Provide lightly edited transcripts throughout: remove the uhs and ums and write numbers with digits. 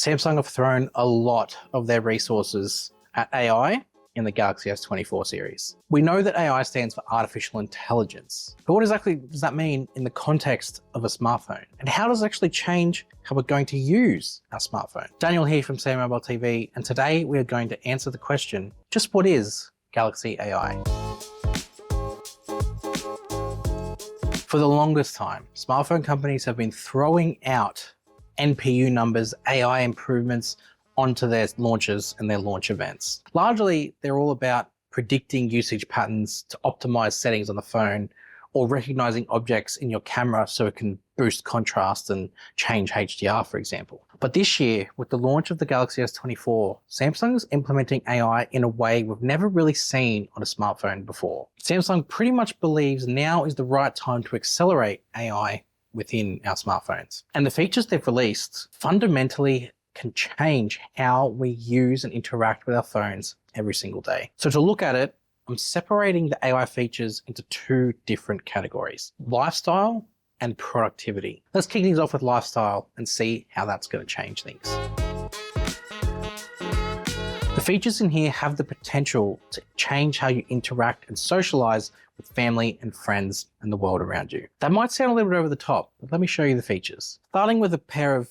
Samsung have thrown a lot of their resources at AI in the Galaxy S24 series. We know that AI stands for artificial intelligence, but what exactly does that mean in the context of a smartphone? And how does it actually change how we're going to use our smartphone? Daniel here from Say Mobile TV, and today we are going to answer the question, just what is Galaxy AI? For the longest time, smartphone companies have been throwing out NPU numbers, AI improvements onto their launches and their launch events. Largely, they're all about predicting usage patterns to optimize settings on the phone or recognizing objects in your camera so it can boost contrast and change HDR, for example. But this year, with the launch of the Galaxy S24, Samsung is implementing AI in a way we've never really seen on a smartphone before. Samsung pretty much believes now is the right time to accelerate AI within our smartphones. And the features they've released fundamentally can change how we use and interact with our phones every single day. So to look at it, I'm separating the AI features into two different categories: lifestyle and productivity. Let's kick things off with lifestyle and see how that's going to change things. The features in here have the potential to change how you interact and socialize with family and friends and the world around you. That might sound a little bit over the top, but let me show you the features. Starting with a pair of,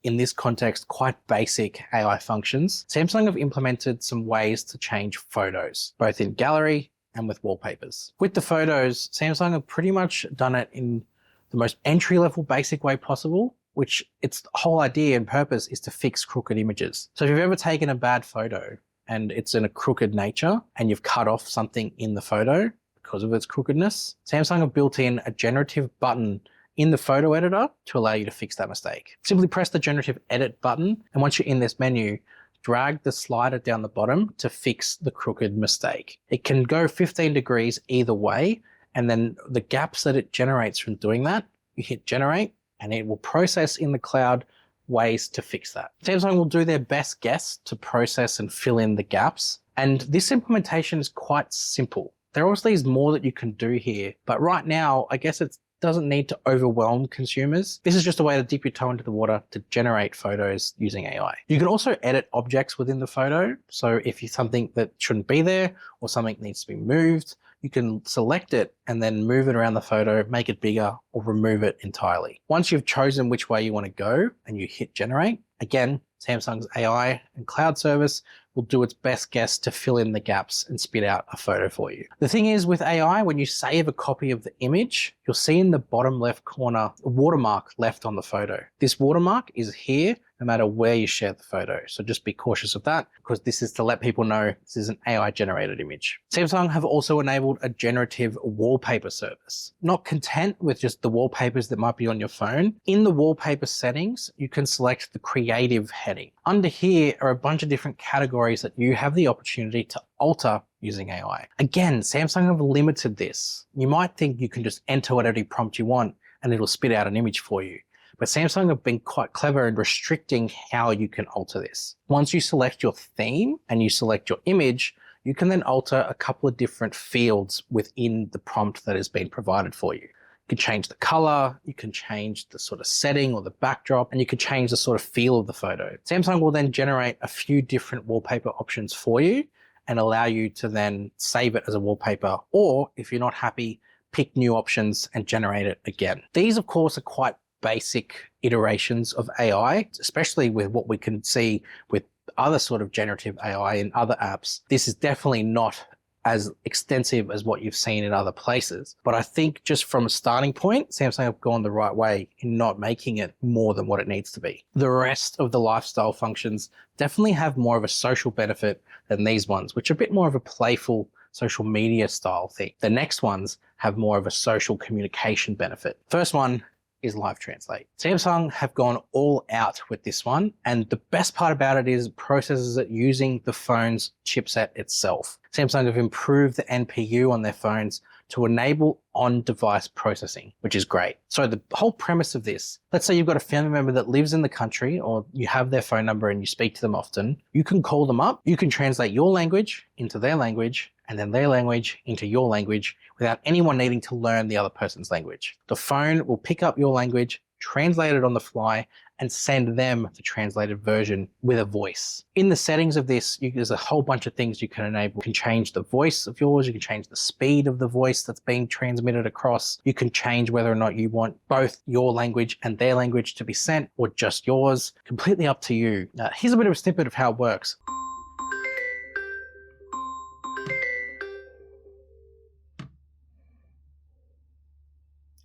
in this context, quite basic AI functions, Samsung have implemented some ways to change photos, both in gallery and with wallpapers. With the photos, Samsung have pretty much done it in the most entry-level basic way possible, which its whole idea and purpose is to fix crooked images. So if you've ever taken a bad photo and it's in a crooked nature and you've cut off something in the photo because of its crookedness, Samsung have built in a generative button in the photo editor to allow you to fix that mistake. Simply press the generative edit button, and once you're in this menu, drag the slider down the bottom to fix the crooked mistake. It can go 15 degrees either way, and then the gaps that it generates from doing that, you hit generate, and it will process in the cloud ways to fix that. Samsung will do their best guess to process and fill in the gaps, and this implementation is quite simple. There obviously is more that you can do here, but right now, I guess it doesn't need to overwhelm consumers. This is just a way to dip your toe into the water to generate photos using AI. You can also edit objects within the photo. So if it's something that shouldn't be there or something needs to be moved, you can select it and then move it around the photo, make it bigger, or remove it entirely. Once you've chosen which way you want to go and you hit generate, again, Samsung's AI and cloud service will do its best guess to fill in the gaps and spit out a photo for you. The thing is, with AI, when you save a copy of the image, you'll see in the bottom left corner a watermark left on the photo. This watermark is here no matter where you share the photo. So just be cautious of that, because this is to let people know this is an AI generated image. Samsung have also enabled a generative wallpaper service. Not content with just the wallpapers that might be on your phone, in the wallpaper settings, you can select the creative heading. Under here are a bunch of different categories that you have the opportunity to alter using AI. Again, Samsung have limited this. You might think you can just enter whatever prompt you want and it'll spit out an image for you. But Samsung have been quite clever in restricting how you can alter this. Once you select your theme and you select your image, you can then alter a couple of different fields within the prompt that has been provided for you. You can change the color, you can change the sort of setting or the backdrop, and you can change the sort of feel of the photo. Samsung will then generate a few different wallpaper options for you and allow you to then save it as a wallpaper, or if you're not happy, pick new options and generate it again. These, of course, are quite basic iterations of AI, especially with what we can see with other sort of generative AI in other apps. This is definitely not as extensive as what you've seen in other places. But I think just from a starting point, Samsung have gone the right way in not making it more than what it needs to be. The rest of the lifestyle functions definitely have more of a social benefit than these ones, which are a bit more of a playful social media style thing. The next ones have more of a social communication benefit. First one is Live Translate. Samsung have gone all out with this one, and the best part about it is it processes it using the phone's chipset itself. Samsung have improved the NPU on their phones to enable on-device processing, which is great. So the whole premise of this, let's say you've got a family member that lives in the country, or you have their phone number and you speak to them often, you can call them up, you can translate your language into their language, and then their language into your language without anyone needing to learn the other person's language. The phone will pick up your language translate it on the fly, and send them the translated version with a voice. In the settings of this, there's a whole bunch of things you can enable. You can change the voice of yours, you can change the speed of the voice that's being transmitted across, you can change whether or not you want both your language and their language to be sent, or just yours. Completely up to you. Here's a bit of a snippet of how it works.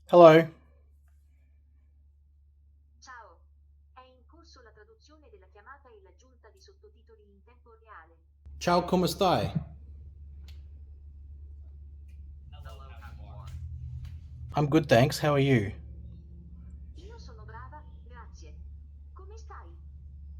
Hello. Ciao, è in corso la traduzione della chiamata e l'aggiunta di sottotitoli in tempo reale. Ciao, come stai? I'm good, thanks. How are you? Io sono brava, grazie. Come stai?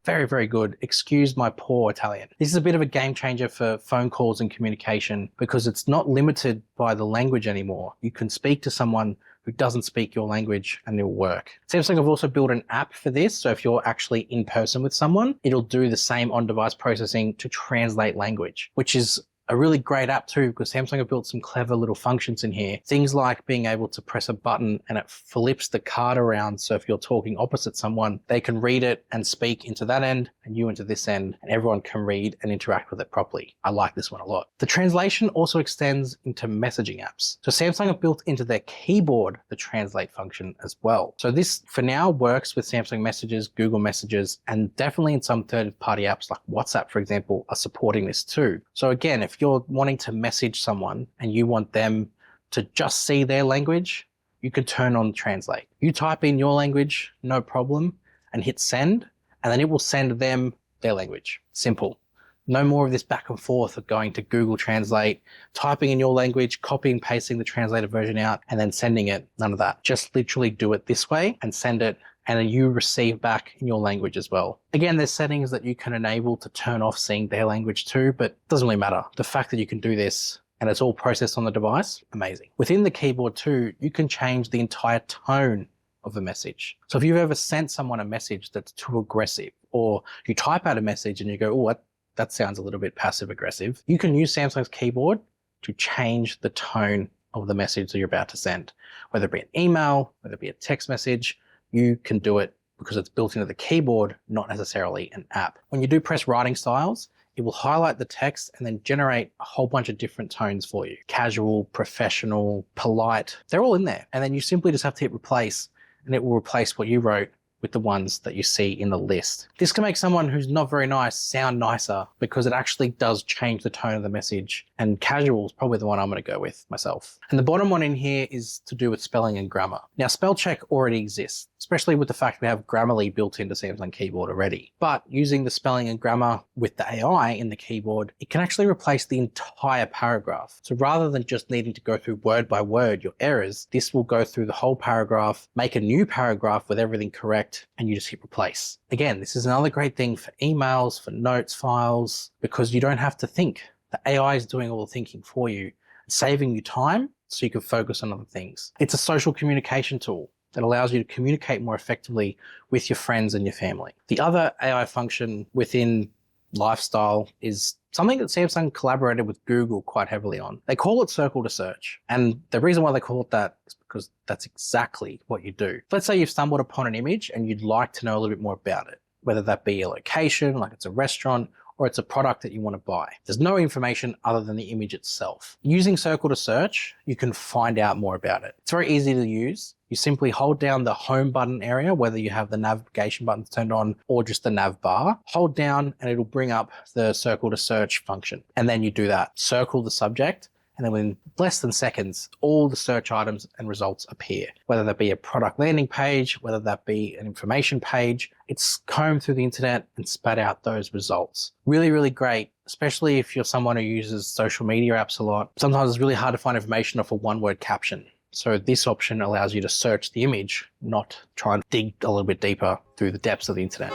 Very, very good. Excuse my poor Italian. This is a bit of a game changer for phone calls and communication because it's not limited by the language anymore. You can speak to someone who doesn't speak your language and it'll work. Samsung have also built an app for this. So if you're actually in person with someone, it'll do the same on-device processing to translate language, which is a really great app too, because Samsung have built some clever little functions in here. Things like being able to press a button and it flips the card around. So if you're talking opposite someone, they can read it and speak into that end and you into this end, and everyone can read and interact with it properly. I like this one a lot. The translation also extends into messaging apps. So Samsung have built into their keyboard the translate function as well. So this for now works with Samsung Messages, Google Messages, and definitely in some third-party apps like WhatsApp, for example, are supporting this too. So again, if you're wanting to message someone and you want them to just see their language, you could turn on translate. You type in your language, no problem, and hit send, and then it will send them their language. Simple. No more of this back and forth of going to Google Translate, typing in your language, copying, pasting the translated version out, and then sending it. None of that. Just literally do it this way and send it, and then you receive back in your language as well. Again, there's settings that you can enable to turn off seeing their language too, but it doesn't really matter. The fact that you can do this and it's all processed on the device, amazing. Within the keyboard too, you can change the entire tone of the message. So if you've ever sent someone a message that's too aggressive, or you type out a message and you go, oh, that sounds a little bit passive aggressive, you can use Samsung's keyboard to change the tone of the message that you're about to send. Whether it be an email, whether it be a text message, you can do it because it's built into the keyboard, not necessarily an app. When you do press writing styles, it will highlight the text and then generate a whole bunch of different tones for you. Casual, professional, polite, they're all in there. And then you simply just have to hit replace and it will replace what you wrote with the ones that you see in the list. This can make someone who's not very nice sound nicer because it actually does change the tone of the message, and casual is probably the one I'm going to go with myself. And the bottom one in here is to do with spelling and grammar. Now, spell check already exists, especially with the fact we have Grammarly built into Samsung keyboard already. But using the spelling and grammar with the AI in the keyboard, it can actually replace the entire paragraph. So rather than just needing to go through word by word your errors, this will go through the whole paragraph, make a new paragraph with everything correct, and you just hit replace. Again, this is another great thing for emails, for notes files, because you don't have to think. The AI is doing all the thinking for you, saving you time so you can focus on other things. It's a social communication tool that allows you to communicate more effectively with your friends and your family. The other AI function within lifestyle is something that Samsung collaborated with Google quite heavily on. They call it circle to search. And the reason why they call it that is because that's exactly what you do. Let's say you've stumbled upon an image and you'd like to know a little bit more about it, whether that be a location, like it's a restaurant, or it's a product that you want to buy. There's no information other than the image itself. Using Circle to Search, you can find out more about it. It's very easy to use. You simply hold down the home button area, whether you have the navigation buttons turned on or just the nav bar. Hold down and it'll bring up the Circle to Search function. And then you do that. Circle the subject, and then within less than seconds, all the search items and results appear. Whether that be a product landing page, whether that be an information page, it's combed through the internet and spat out those results. Really, really great, especially if you're someone who uses social media apps a lot. Sometimes it's really hard to find information off a one-word caption. So this option allows you to search the image, not try and dig a little bit deeper through the depths of the internet.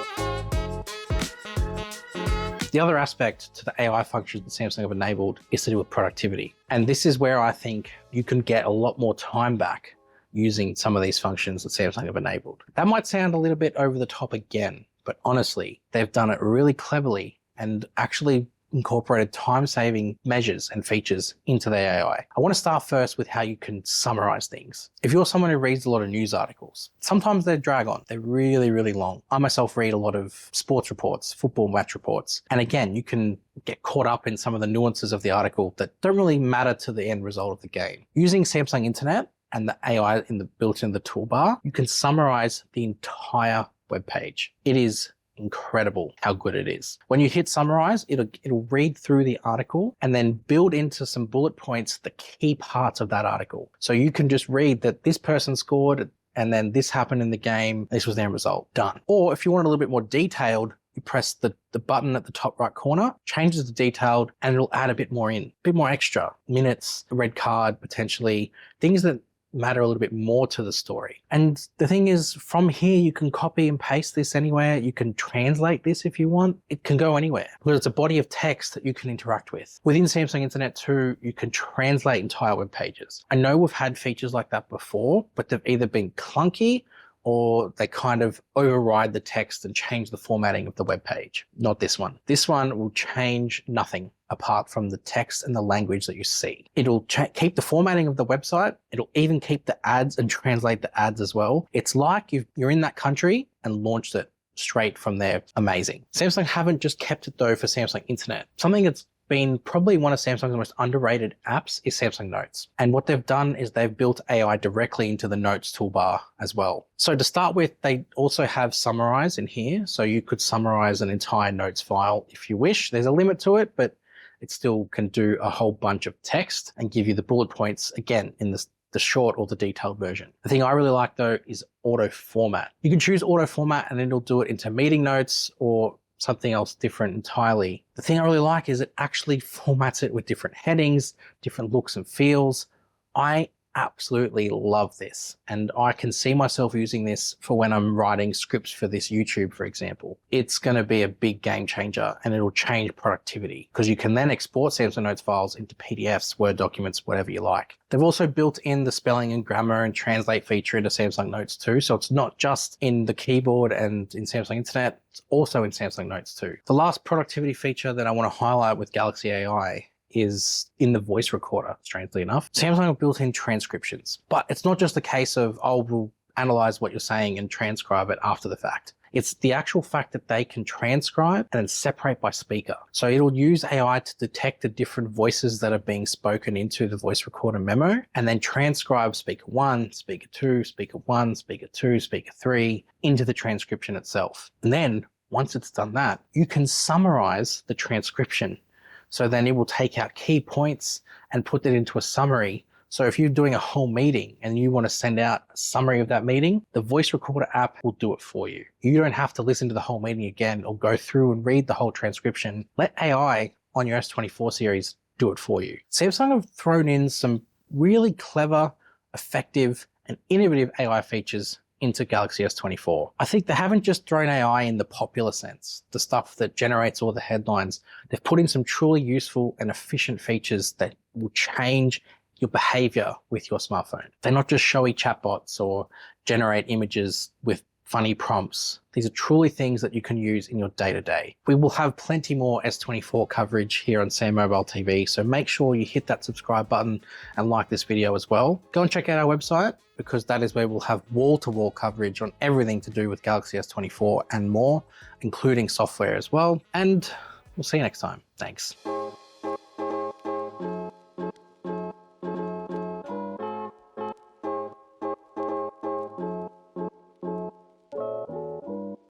The other aspect to the AI functions that Samsung have enabled is to do with productivity. And this is where I think you can get a lot more time back using some of these functions that Samsung have enabled. That might sound a little bit over the top again, but honestly, they've done it really cleverly and actually incorporated time-saving measures and features into their AI. I want to start first with how you can summarize things. If you're someone who reads a lot of news articles, sometimes they drag on. They're really, really long. I myself read a lot of sports reports, football match reports. And again, you can get caught up in some of the nuances of the article that don't really matter to the end result of the game. Using Samsung Internet and the AI built in the toolbar, you can summarize the entire web page. It is incredible how good it is. When you hit summarize, it'll read through the article and then build into some bullet points the key parts of that article. So you can just read that this person scored and then this happened in the game, this was their result, done. Or if you want a little bit more detailed, you press the button at the top right corner, changes to detailed, and it'll add a bit more in, a bit more extra, minutes, a red card, potentially, things that matter a little bit more to the story. And the thing is, from here, you can copy and paste this anywhere. You can translate this if you want. It can go anywhere because it's a body of text that you can interact with. Within Samsung Internet too, you can translate entire web pages. I know we've had features like that before, but they've either been clunky or they kind of override the text and change the formatting of the web page. Not this one. This one will change nothing apart from the text and the language that you see. It'll keep the formatting of the website. It'll even keep the ads and translate the ads as well. It's like you're in that country and launched it straight from there. Amazing. Samsung haven't just kept it though for Samsung Internet. Something that's been probably one of Samsung's most underrated apps is Samsung Notes. And what they've done is they've built AI directly into the Notes toolbar as well. So to start with, they also have summarize in here. So you could summarize an entire Notes file if you wish. There's a limit to it, but it still can do a whole bunch of text and give you the bullet points again in the short or the detailed version. The thing I really like though is auto format. You can choose auto format and it'll do it into meeting notes or something else different entirely. The thing I really like is it actually formats it with different headings, different looks and feels. I absolutely love this. And I can see myself using this for when I'm writing scripts for this YouTube, for example. It's going to be a big game changer and it'll change productivity because you can then export Samsung Notes files into PDFs, Word documents, whatever you like. They've also built in the spelling and grammar and translate feature into Samsung Notes too. So it's not just in the keyboard and in Samsung Internet, it's also in Samsung Notes too. The last productivity feature that I want to highlight with Galaxy AI is in the voice recorder, strangely enough. Samsung have built in transcriptions, but it's not just a case of, oh, we'll analyze what you're saying and transcribe it after the fact. It's the actual fact that they can transcribe and then separate by speaker. So it'll use AI to detect the different voices that are being spoken into the voice recorder memo and then transcribe speaker 1, speaker 2, speaker 1, speaker 2, speaker 3 into the transcription itself. And then once it's done that, you can summarize the transcription. So then it will take out key points and put that into a summary. So if you're doing a whole meeting and you want to send out a summary of that meeting, the voice recorder app will do it for you. You don't have to listen to the whole meeting again or go through and read the whole transcription. Let AI on your S24 series do it for you. Samsung have thrown in some really clever, effective, and innovative AI features into Galaxy S24. I think they haven't just thrown AI in the popular sense, the stuff that generates all the headlines. They've put in some truly useful and efficient features that will change your behavior with your smartphone. They're not just showy chatbots or generate images with funny prompts. These are truly things that you can use in your day-to-day. We will have plenty more S24 coverage here on Sam Mobile TV, so make sure you hit that subscribe button and like this video as well. Go and check out our website because that is where we'll have wall-to-wall coverage on everything to do with Galaxy S24 and more, including software as well. And we'll see you next time. Thanks.